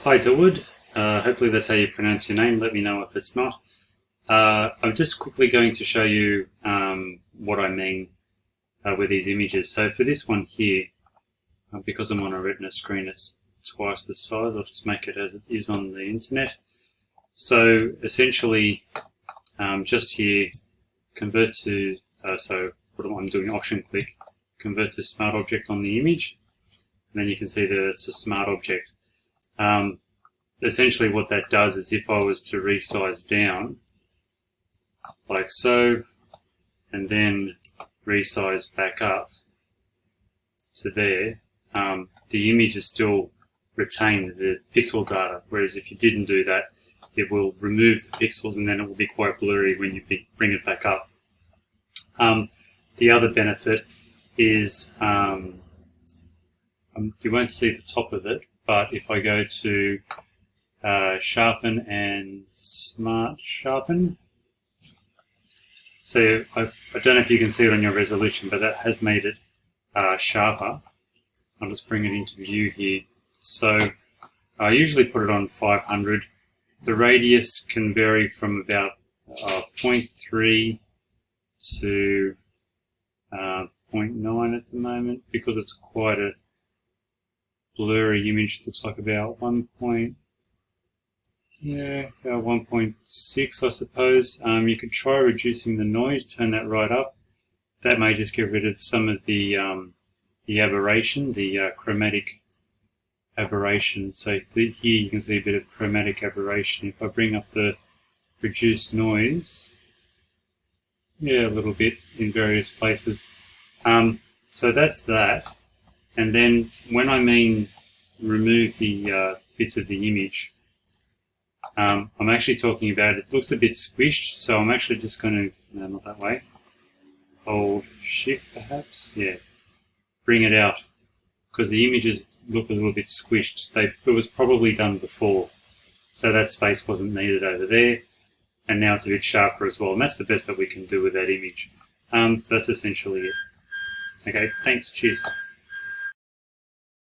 Hi Dawood, hopefully that's how you pronounce your name, let me know if it's not. I'm just quickly going to show you what I mean with these images. So for this one here, because I'm on a retina screen, it's twice the size. I'll just make it as it is on the internet. So essentially, just here, convert to, so what I'm doing, option click, convert to smart object on the image, and then you can see that it's a smart object. Essentially what that does is if I was to resize down, like so, and then resize back up to there, the image is still retain the pixel data, whereas if you didn't do that, it will remove the pixels and then it will be quite blurry when you bring it back up. The other benefit is you won't see the top of it, but if I go to sharpen and smart sharpen, so I don't know if you can see it on your resolution, but that has made it sharper. I'll just bring it into view here. So I usually put it on 500. The radius can vary from about 0.3 to 0.9 at the moment, because it's quite a blurry image. It looks like about 1.6, I suppose. You could try reducing the noise, turn that right up. That may just get rid of some of the aberration, the chromatic aberration. So here you can see a bit of chromatic aberration. If I bring up the reduce noise, a little bit in various places. So that's that. And then when I mean remove the bits of the image, I'm actually talking about it looks a bit squished, so I'm actually just going to, no, not that way, hold shift perhaps, bring it out, because the images look a little bit squished. It was probably done before, so that space wasn't needed over there, and now it's a bit sharper as well, and that's the best that we can do with that image. So that's essentially it. Okay, thanks, cheers.